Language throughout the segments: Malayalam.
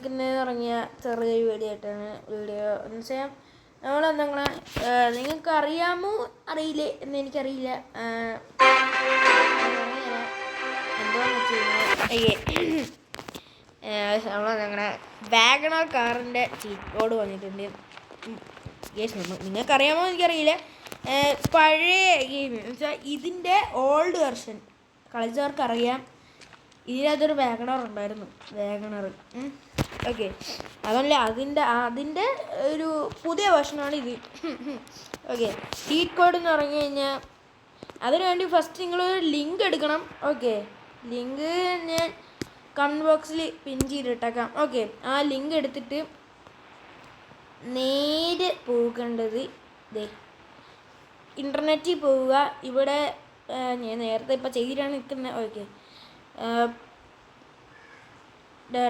കളിക്കുന്നതെന്ന് ഇറങ്ങിയ ചെറിയൊരു വീഡിയോ ആയിട്ടാണ് വീഡിയോ എന്ന് വെച്ചാൽ നമ്മളെന്തെങ്കിലും നിങ്ങൾക്ക് അറിയാമോ അറിയില്ലേ എന്ന് എനിക്കറിയില്ല. എന്താണെന്ന് വെച്ച് കഴിഞ്ഞാൽ നമ്മളെങ്ങനെ വാഗണർ കാറിൻ്റെ ചീറ്റ് കോഡ് വന്നിട്ടുണ്ട്. നിങ്ങൾക്കറിയാമോ എനിക്കറിയില്ല. പഴയ ഗെയിം എന്ന് വെച്ചാൽ ഇതിൻ്റെ ഓൾഡ് വെർഷൻ കളിച്ചവർക്ക് അറിയാം. ഇതിനകത്തൊരു വാഗണർ ഉണ്ടായിരുന്നു, വാഗണർ. ഓക്കെ, അതല്ല അതിൻ്റെ ഒരു പുതിയ വെർഷനാണ് ഇത്. ഓക്കെ, ചീറ്റ് കോഡ് എന്ന് പറഞ്ഞു കഴിഞ്ഞാൽ അതിനുവേണ്ടി ഫസ്റ്റ് നിങ്ങളൊരു ലിങ്ക് എടുക്കണം. ഓക്കെ, ലിങ്ക് ഞാൻ കമൻറ്റ് ബോക്സിൽ പിൻ ചെയ്തിട്ടേക്കാം. ഓക്കെ, ആ ലിങ്ക് എടുത്തിട്ട് നേരെ പോകേണ്ടത് ഇൻ്റർനെറ്റിൽ പോവുക. ഇവിടെ ഞാൻ നേരത്തെ ഇപ്പോൾ ചെയ്തിട്ടാണ് നിൽക്കുന്നത്. ഓക്കെ,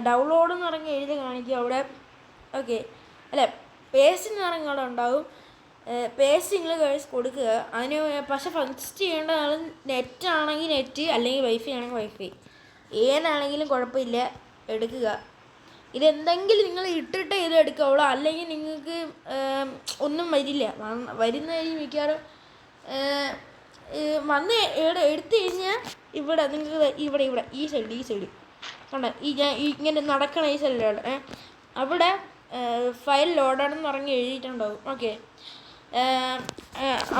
ഡൗൺലോഡ് എന്ന് പറഞ്ഞ് എഴുതി കാണിക്കുക അവിടെ. ഓക്കെ, അല്ല പേസ്റ്റ് എന്ന് പറഞ്ഞ അവിടെ ഉണ്ടാവും. പേസ്റ്റ് നിങ്ങൾ കഴിച്ച് കൊടുക്കുക. അതിന് പക്ഷേ ഫസ്റ്റ് ചെയ്യേണ്ടതാണ് നെറ്റ് ആണെങ്കിൽ നെറ്റ്, അല്ലെങ്കിൽ വൈഫൈ ആണെങ്കിൽ വൈഫൈ, ഏതാണെങ്കിലും കുഴപ്പമില്ല, എടുക്കുക. ഇതെന്തെങ്കിലും നിങ്ങൾ ഇട്ടിട്ട് ഇത് എടുക്കാവുള്ളൂ, അല്ലെങ്കിൽ നിങ്ങൾക്ക് ഒന്നും വരില്ല. വരുന്നതിന് മിക്കവാറും വന്ന് എടുത്തു കഴിഞ്ഞാൽ ഇവിടെ നിങ്ങൾക്ക് ഇവിടെ ഈ സൈഡ് കണ്ട ഞാൻ ഇങ്ങനെ നടക്കണ ഈ സൈഡിലാണ് അവിടെ ഫയൽ ലോഡാണെന്ന് പറഞ്ഞ് എഴുതിയിട്ടുണ്ടാവും. ഓക്കെ,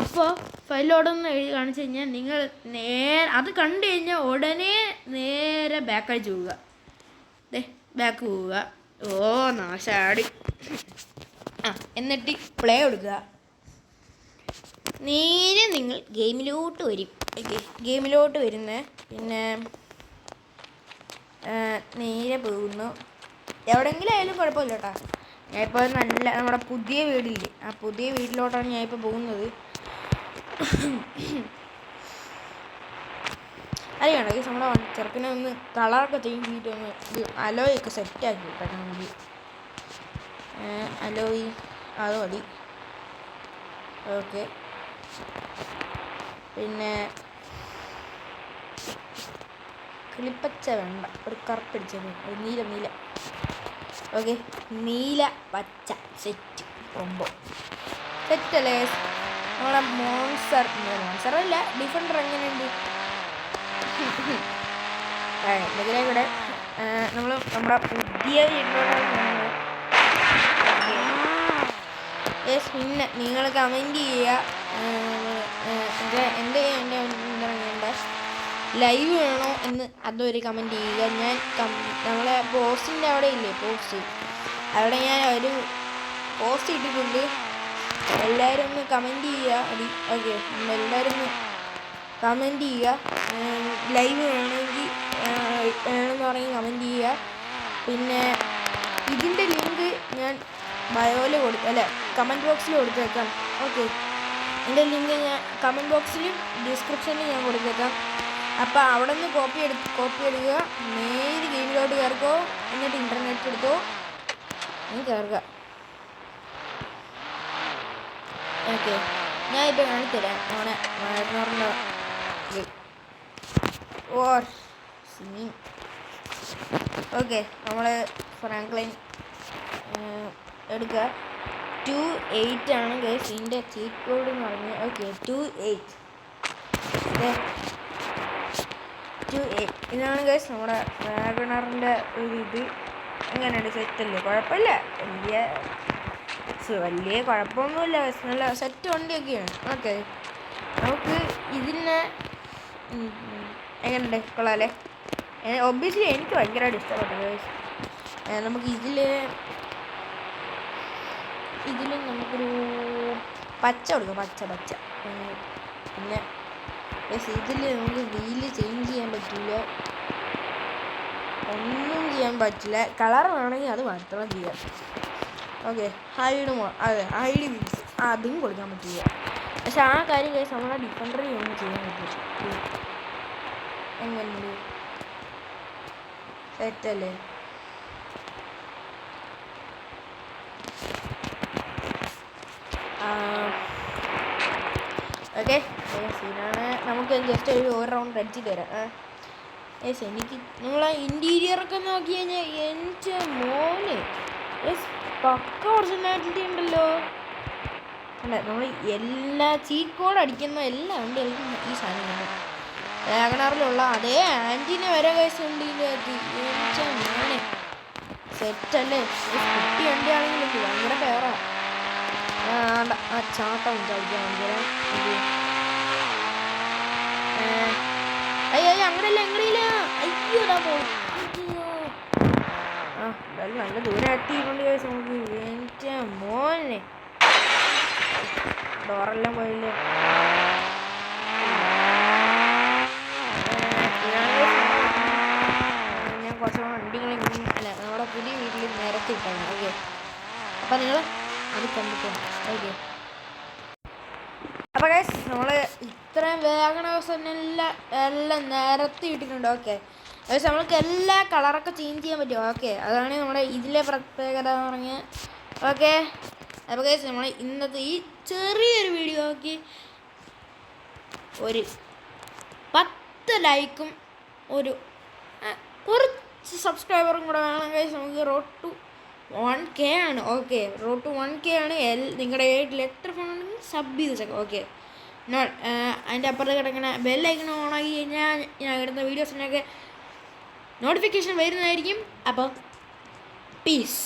അപ്പോൾ ഫയൽ ലോഡെന്ന് എഴുതി കാണിച്ചു കഴിഞ്ഞാൽ നിങ്ങൾ അത് കണ്ടു കഴിഞ്ഞാൽ ഉടനെ നേരെ ബാക്ക് അടിച്ച് പോവുക. ബാക്ക് പോവുക. നാശാടി. എന്നിട്ട് പ്ലേ കൊടുക്കുക. നേരെ നിങ്ങൾ ഗെയിമിലോട്ട് വരും. ഓക്കെ, ഗെയിമിലോട്ട് വരുന്നത് പിന്നെ നേരെ പോകുന്നു. എവിടെയെങ്കിലും ആയാലും കുഴപ്പമില്ല കേട്ടോ. ഞാനിപ്പോൾ നമ്മുടെ പുതിയ വീടില്ലേ, ആ പുതിയ വീട്ടിലോട്ടാണ് ഞാനിപ്പോൾ പോകുന്നത്. അറിയണം ഈ നമ്മുടെ ചെറുക്കനെ ഒന്ന് കളറൊക്കെ ചേഞ്ച് ചെയ്തിട്ട് ഒന്ന് അലോയൊക്കെ സെറ്റാക്കി കിട്ടണം വേണ്ടി. അലോയി അത് മതി. ഓക്കെ, പിന്നെ കിളിപ്പച്ച വേണ്ട, ഒരു കറുപ്പടിച്ചത്, ഒരു നീല. ഓക്കെ, നീല പച്ച സെറ്റ് കൊമ്പോ സെറ്റല്ലേ നമ്മളെ മോൺസറല്ല ഡിഫൻഡർ എങ്ങനെയുണ്ട്. ഇതിലെ കൂടെ നമ്മൾ നമ്മുടെ പുതിയ വീട്ടിലോട്ടാണ്. പിന്നെ നിങ്ങൾ കമൻറ്റ് ചെയ്യുക. എൻ്റെ എന്താ പറയണ്ട, ലൈവ് വേണോ എന്ന് അതൊരു കമൻറ്റ് ചെയ്യുക. ഞാൻ നമ്മളെ പോസ്റ്റിൻ്റെ അവിടെ ഇല്ലേ, പോസ്റ്റ് അവിടെ ഞാൻ ഒരു പോസ്റ്റ് ഇട്ടിട്ടുണ്ട്. എല്ലാവരും ഒന്ന് കമൻറ്റ് ചെയ്യുക. ഓക്കെ, നമ്മളെല്ലാവരും ഒന്ന് കമൻറ്റ് ചെയ്യുക. ലൈവ് വേണമെങ്കിൽ വേണമെന്ന് പറഞ്ഞ് കമൻറ്റ് ചെയ്യുക. പിന്നെ ഇതിൻ്റെ ലിങ്ക് ഞാൻ ബയോയിൽ കമൻറ്റ് ബോക്സിൽ കൊടുത്തേക്കാം. ഓക്കെ, ഇതിൻ്റെ ലിങ്ക് ഞാൻ കമൻറ്റ് ബോക്സിലും ഡിസ്ക്രിപ്ഷനിലും ഞാൻ കൊടുത്തേക്കാം. അപ്പോൾ അവിടെ നിന്ന് കോപ്പി എടുക്കുക. നേരെ ഗെയിമിലോട്ട് കയറിക്കോ. എന്നിട്ട് ഇൻ്റർനെറ്റ് എടുത്തോ, കയറുക. ഓക്കെ, ഞാൻ ഇപ്പോൾ കാണിത്തരാം അവിടെ വാഗണറിൻ്റെ സിംഗിങ്. ഓക്കെ, നമ്മൾ ഫ്രാങ്ക്ലിൻ എടുക്കുക. 28 ആണ് ഗൈസ് ഇതിൻ്റെ ചീറ്റ് കോഡ് എന്ന് പറഞ്ഞത്. ഓക്കെ, 28 ഇതാണ് ഗൈസ് നമ്മുടെ വാഗണറിൻ്റെ ഒരു ഇത്. എങ്ങനെയുണ്ട്, സെറ്റല്ലേ? കുഴപ്പമില്ല, വലിയ കുഴപ്പമൊന്നുമില്ല. നല്ല സെറ്റ് വണ്ടിയൊക്കെയാണ്. ഓക്കെ, നമുക്ക് ഇതിനെ എങ്ങനെയുണ്ട്, കൊള്ളാമല്ലേ? ഒബ്വിയസ്ലി എനിക്ക് ഭയങ്കരമായിട്ട് ഇഷ്ടപ്പെട്ടു ഗൈസ്. നമുക്ക് ഇതിലും നമുക്കൊരു പച്ച കൊടുക്കാം, പച്ച. പിന്നെ ഇതിൽ നമുക്ക് വീല് ചേഞ്ച് ചെയ്യാൻ പറ്റില്ല, ഒന്നും ചെയ്യാൻ പറ്റില്ല. കളർ വേണമെങ്കിൽ അത് മാത്രം ചെയ്യാം. ഓക്കെ, ഹൈഡ് വീൽസ് അതും കൊടുക്കാൻ പറ്റില്ല. പക്ഷെ ആ കാര്യം കേസ് നമ്മളെ ഡിഫൻഡറിൽ ഒന്നും ചെയ്യാൻ പറ്റില്ല. എങ്ങനെയുണ്ട്, സെറ്റല്ലേ? ഓക്കെ, സീനാണ്. നമുക്ക് ജസ്റ്റ് ഒരു റൗണ്ട് അടിച്ചിട്ട് തരാം. യെസ് എനിക്ക് നമ്മളെ ഇൻറ്റീരിയറൊക്കെ നോക്കി കഴിഞ്ഞാൽ എൻ്റെ മോനെ യെസ് പക്ക ഒറിജിനാലിറ്റി ഉണ്ടല്ലോ. അല്ല നമ്മൾ എല്ലാ ചീറ്റ് കോഡ് അടിക്കുന്ന എല്ലാ വണ്ടികൾക്കും ഈ സാധനം വാഗണറിലുള്ള അതേ ആൻറ്റിനെ വരെ കഴിച്ചുണ്ട് ഇതിനകത്ത്. എൻ്റെ മോനെ സെറ്റല്ലേ. കുട്ടി വണ്ടിയാണെങ്കിലും ഭയങ്കര ഫേവറാ. ആ ചാട്ടം കളിക്കാൻ അയ്യോ അങ്ങനെയല്ല അങ്ങനെയില്ല. അയ്യോ പോകും. ആ എന്തായാലും നല്ല ദൂരം എത്തിക്കൊണ്ട് ചോദിച്ചു നമുക്ക്. എൻ്റെ മോനെ ഡോറെല്ലാം പോയില്ലേ. ഞാൻ കുറച്ച് വണ്ടികളെങ്കിലും അല്ല നമ്മുടെ പുതിയ വീട്ടിൽ നിരത്തി ഇട്ടാണ്. ഓക്കെ അപ്പം നിങ്ങൾ അത് കണ്ടിട്ടുണ്ട്. ഓക്കെ അപ്പോൾ ഗൈസ് നമ്മൾ ഇത്രയും വാഗണേഴ്സ് എല്ലാം നിരത്തി ഇട്ടിട്ടുണ്ട്. ഓക്കെ ഗൈസ് നമ്മൾക്ക് എല്ലാ കളറൊക്കെ ചേഞ്ച് ചെയ്യാൻ പറ്റും. ഓക്കെ അതാണ് നമ്മുടെ ഇതിലെ പ്രത്യേകത എന്ന് പറഞ്ഞാൽ. ഓക്കെ അപ്പോൾ ഗൈസ് നമ്മൾ ഇന്നത്തെ ഈ ചെറിയൊരു വീഡിയോ നോക്കി ഒരു 10 ലൈക്കും ഒരു കുറച്ച് സബ്സ്ക്രൈബറും കൂടെ വേണം ഗൈസ്. നമുക്ക് റോഡ് ടു 1K ആണ്. ഓക്കെ റോഡ് ടു 1K ആണ്. നിങ്ങളുടെ വീട്ടിൽ എത്ര ഫോൺ ഉണ്ടെങ്കിൽ സബ് ചെയ്ത് വെച്ചേക്കാം. ഓക്കെ അതിൻ്റെ അപ്പുറത്ത് കിടക്കുന്ന ബെല്ലൈക്കൺ ഓണാക്കി കഴിഞ്ഞാൽ ഞാൻ ഇടുന്ന വീഡിയോസിനൊക്കെ നോട്ടിഫിക്കേഷൻ വരുന്നതായിരിക്കും. അപ്പം പീസ്.